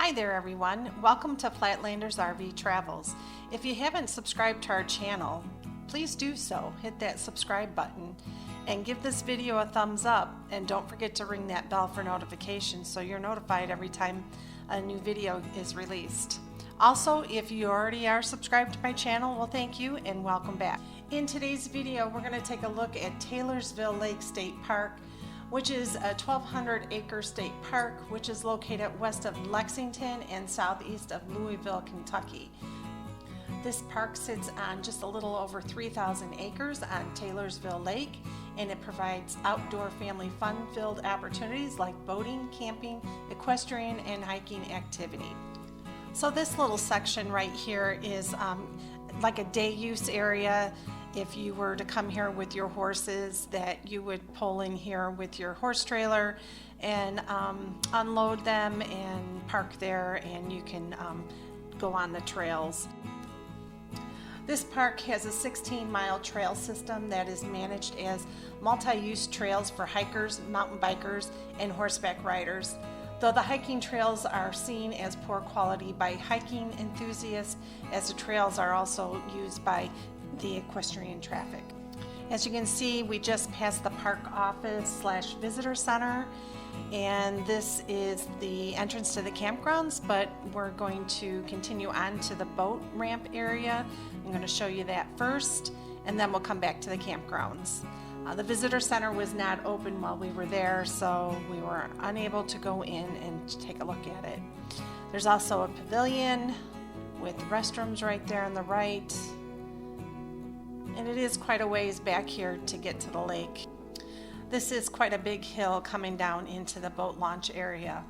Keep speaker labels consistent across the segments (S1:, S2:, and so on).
S1: Hi there everyone, welcome to Flatlanders RV Travels. If you haven't subscribed to our channel, please do so. Hit that subscribe button and give this video a thumbs up, and don't forget to ring that bell for notifications so you're notified every time a new video is released. Also, if you already are subscribed to my channel, well, thank you and welcome back. In today's video, we're going to take a look at Taylorsville Lake State Park, which is a 1,200 acre state park which is located west of Lexington and southeast of Louisville, Kentucky. This park sits on just a little over 3,000 acres on Taylorsville Lake, and it provides outdoor family fun-filled opportunities like boating, camping, equestrian, and hiking activity. So this little section right here is like a day use area. If you were to come here with your horses, that you would pull in here with your horse trailer and unload them and park there, and you can go on the trails. This park has a 16-mile trail system that is managed as multi-use trails for hikers, mountain bikers, and horseback riders. Though the hiking trails are seen as poor quality by hiking enthusiasts, as the trails are also used by the equestrian traffic. As you can see, we just passed the park office / visitor center, and this is the entrance to the campgrounds, but we're going to continue on to the boat ramp area. I'm going to show you that first, and then we'll come back to the campgrounds. The visitor center was not open while we were there, so we were unable to go in and take a look at it. There's also a pavilion with restrooms right there on the right. And it is quite a ways back here to get to the lake. This is quite a big hill coming down into the boat launch area.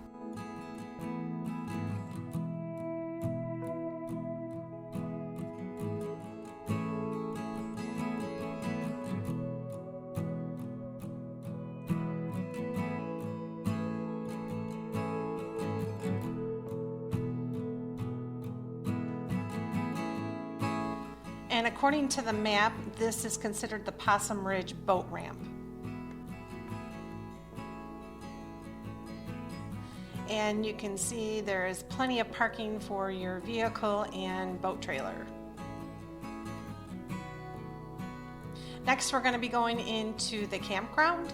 S1: And according to the map, this is considered the Possum Ridge boat ramp. And you can see there is plenty of parking for your vehicle and boat trailer. Next, we're going to be going into the campground.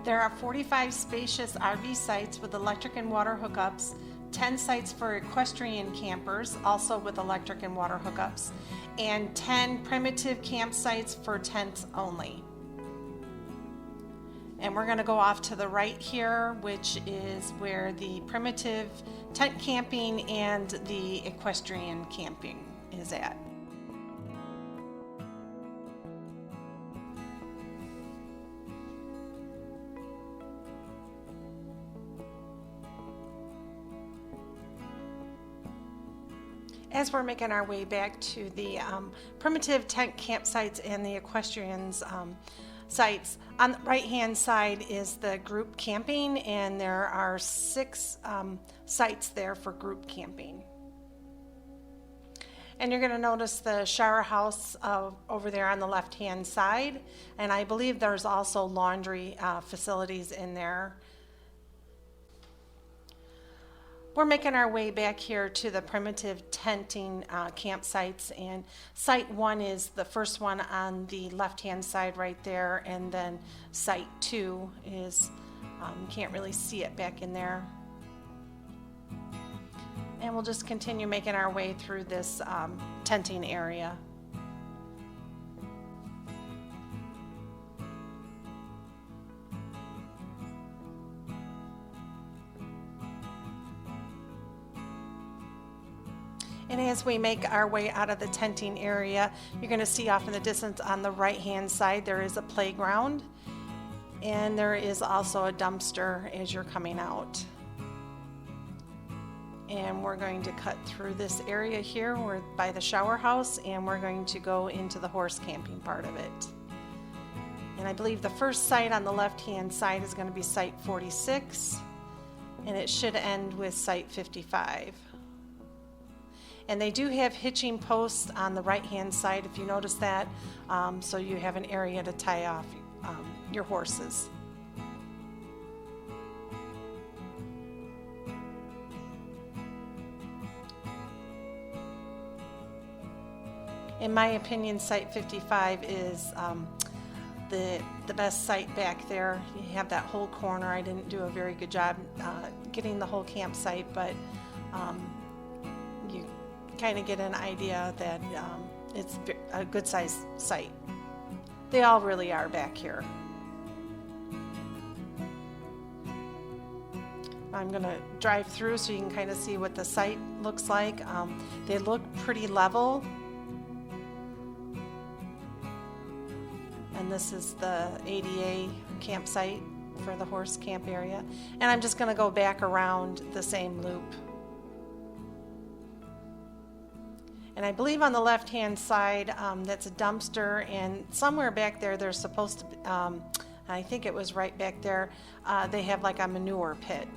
S1: There are 45 spacious RV sites with electric and water hookups, 10 sites for equestrian campers, also with electric and water hookups, and 10 primitive campsites for tents only. And we're going to go off to the right here, which is where the primitive tent camping and the equestrian camping is at. As we're making our way back to the primitive tent campsites and the equestrians sites, on the right hand side is the group camping, and there are 6 sites there for group camping. And you're going to notice the shower house over there on the left hand side, and I believe there's also laundry facilities in there. We're making our way back here to the primitive tenting campsites, and site 1 is the first one on the left-hand side right there, and then site 2 is, can't really see it back in there. And we'll just continue making our way through this tenting area. And as we make our way out of the tenting area, you're going to see off in the distance on the right-hand side there is a playground, and there is also a dumpster as you're coming out. And we're going to cut through this area here. We're by the shower house, and we're going to go into the horse camping part of it. And I believe the first site on the left-hand side is going to be site 46, and it should end with site 55. And they do have hitching posts on the right-hand side, if you notice that, so you have an area to tie off your horses. In my opinion, site 55 is the best site back there. You have that whole corner. I didn't do a very good job getting the whole campsite, but you kind of get an idea that it's a good sized site. They all really are back here. I'm going to drive through so you can kind of see what the site looks like. They look pretty level. And this is the ADA campsite for the horse camp area. And I'm just going to go back around the same loop. And I believe on the left-hand side, that's a dumpster, and somewhere back there, there's supposed to be, I think it was right back there, they have like a manure pit.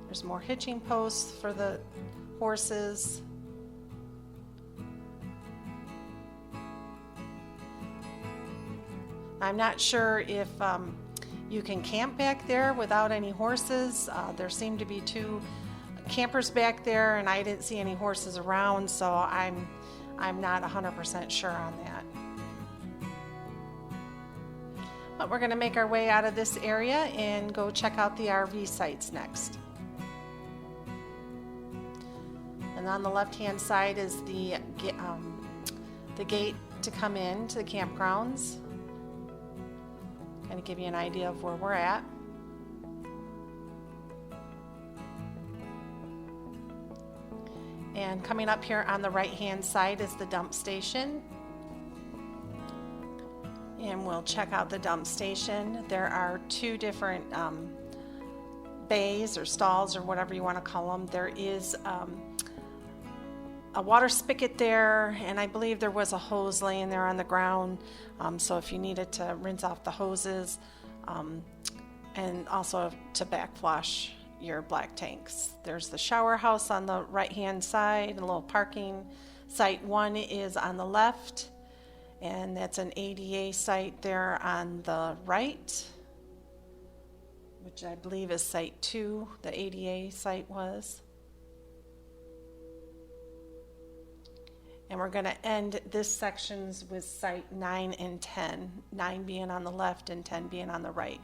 S1: There's more hitching posts for the horses. I'm not sure if you can camp back there without any horses. There seem to be 2 campers back there, and I didn't see any horses around, so I'm not 100% sure on that. But we're going to make our way out of this area and go check out the RV sites next. And on the left-hand side is the gate to come in to the campgrounds. Kind of give you an idea of where we're at. And coming up here on the right-hand side is the dump station. And we'll check out the dump station. There are 2 different bays or stalls or whatever you want to call them. There is a water spigot there, and I believe there was a hose laying there on the ground, so if you needed to rinse off the hoses, and also to backflush your black tanks. There's the shower house on the right hand side, a little parking. Site 1 is on the left, and that's an ADA site there on the right, which I believe is site 2, the ADA site was. And we're going to end this sections with site 9 and 10, 9 being on the left and 10 being on the right.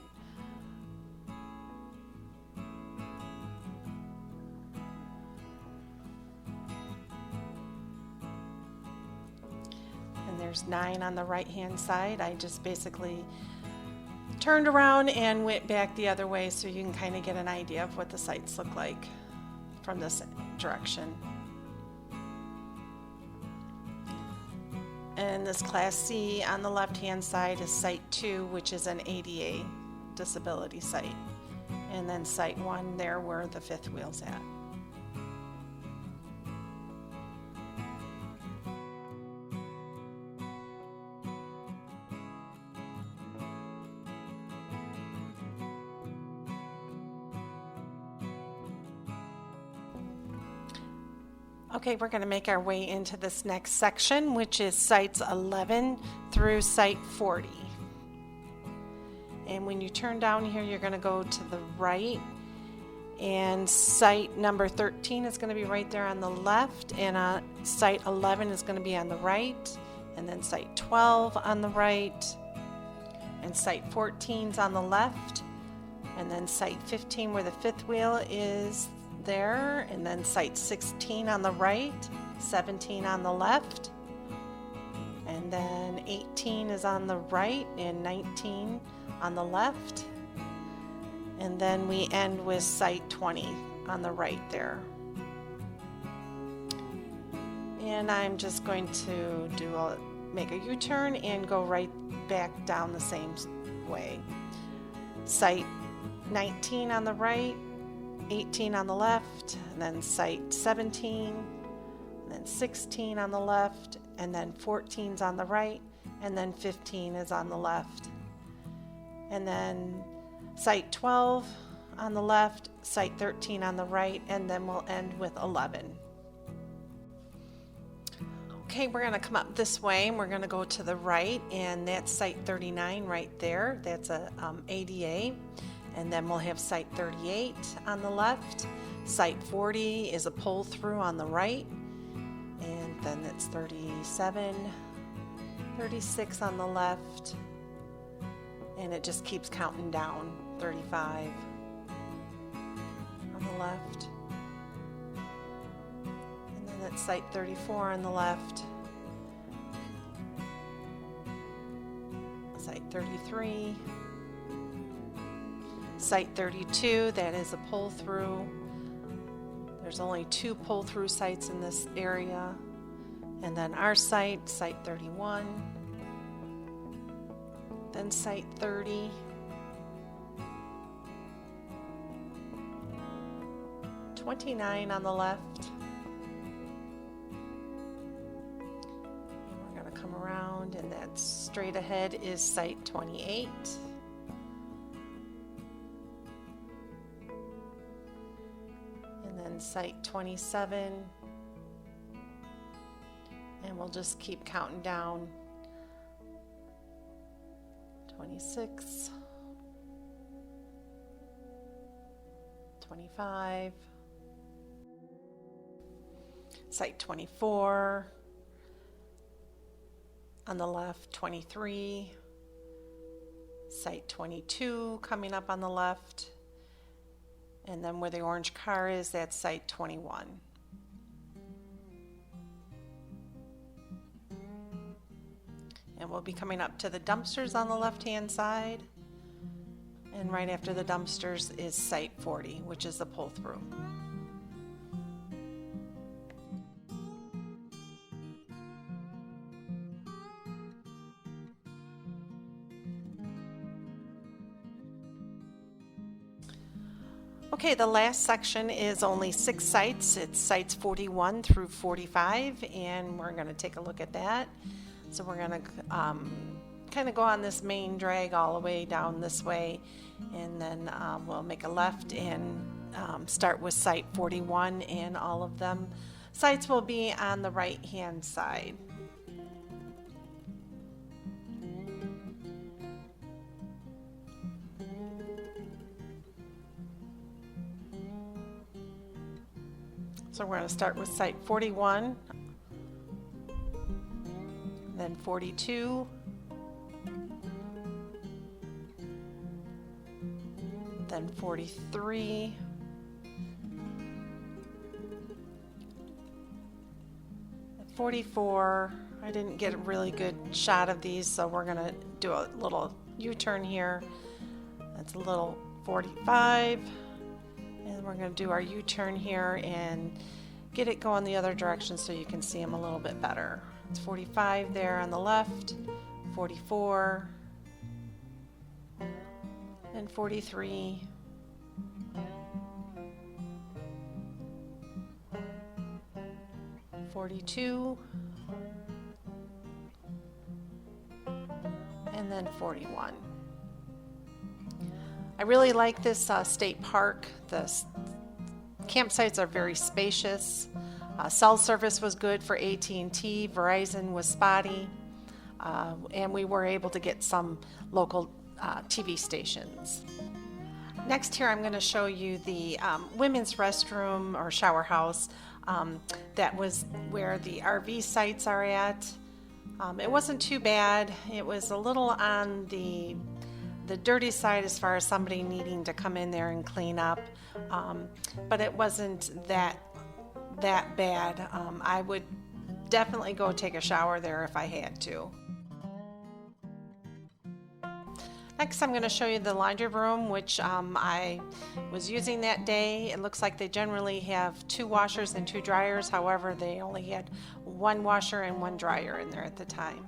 S1: And there's 9 on the right hand side. I just basically turned around and went back the other way so you can kind of get an idea of what the sites look like from this direction. And this Class C on the left-hand side is Site 2, which is an ADA disability site. And then Site 1 there where the fifth wheel's at. Okay, we're going to make our way into this next section, which is sites 11 through site 40. And when you turn down here, you're going to go to the right, and site number 13 is going to be right there on the left, and site 11 is going to be on the right, and then site 12 on the right, and site 14 is on the left, and then site 15 where the fifth wheel is there, and then site 16 on the right, 17 on the left, and then 18 is on the right and 19 on the left, and then we end with site 20 on the right there. And I'm just going to make a U-turn and go right back down the same way. Site 19 on the right, 18 on the left, and then site 17, and then 16 on the left, and then 14's on the right, and then 15 is on the left. And then site 12 on the left, site 13 on the right, and then we'll end with 11. Okay, we're going to come up this way, and we're going to go to the right, and that's site 39 right there. That's a ADA. And then we'll have site 38 on the left, Site 40 is a pull through on the right, and then it's 37, 36 on the left, and it just keeps counting down. 35 on the left, and then it's site 34 on the left, site 33, site 32, that is a pull through. There's only 2 pull through sites in this area, and then our site, site 31, then site 30, $29 on the left, and we're going to come around, and that straight ahead is site 28, and then site 27, and we'll just keep counting down. 26, 25, site 24 on the left, 23, site 22 coming up on the left, and then where the orange car is, that's site 21. And we'll be coming up to the dumpsters on the left-hand side, and right after the dumpsters is site 40, which is the pull-through. Okay, the last section is only 6 sites. It's sites 41 through 45, and we're going to take a look at that. So we're going to kind of go on this main drag all the way down this way, and then we'll make a left and start with site 41, and all of them sites will be on the right hand side. So we're going to start with site 41, then 42, then 43, and 44. I didn't get a really good shot of these, so we're going to do a little U-turn here. That's a little 45. And we're going to do our U-turn here and get it going the other direction so you can see them a little bit better. It's 45 there on the left, 44, and 43, (42), and then 41. I really like this state park. The campsites are very spacious. Cell service was good for AT&T. Verizon was spotty. And we were able to get some local TV stations. Next here I'm going to show you the women's restroom or shower house. That was where the RV sites are at. It wasn't too bad. It was a little on the dirty side as far as somebody needing to come in there and clean up, but it wasn't that bad. I would definitely go take a shower there if I had to. Next I'm going to show you the laundry room, which I was using that day. It looks like they generally have 2 washers and 2 dryers. However, they only had 1 washer and 1 dryer in there at the time.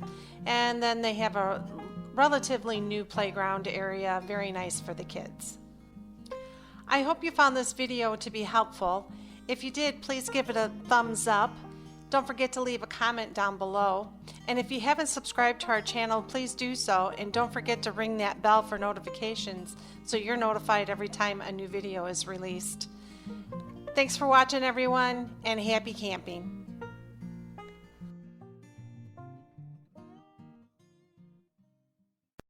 S1: And then they have a relatively new playground area, very nice for the kids. I hope you found this video to be helpful. If you did, please give it a thumbs up. Don't forget to leave a comment down below. And if you haven't subscribed to our channel, please do so. And don't forget to ring that bell for notifications so you're notified every time a new video is released. Thanks for watching, everyone, and happy camping.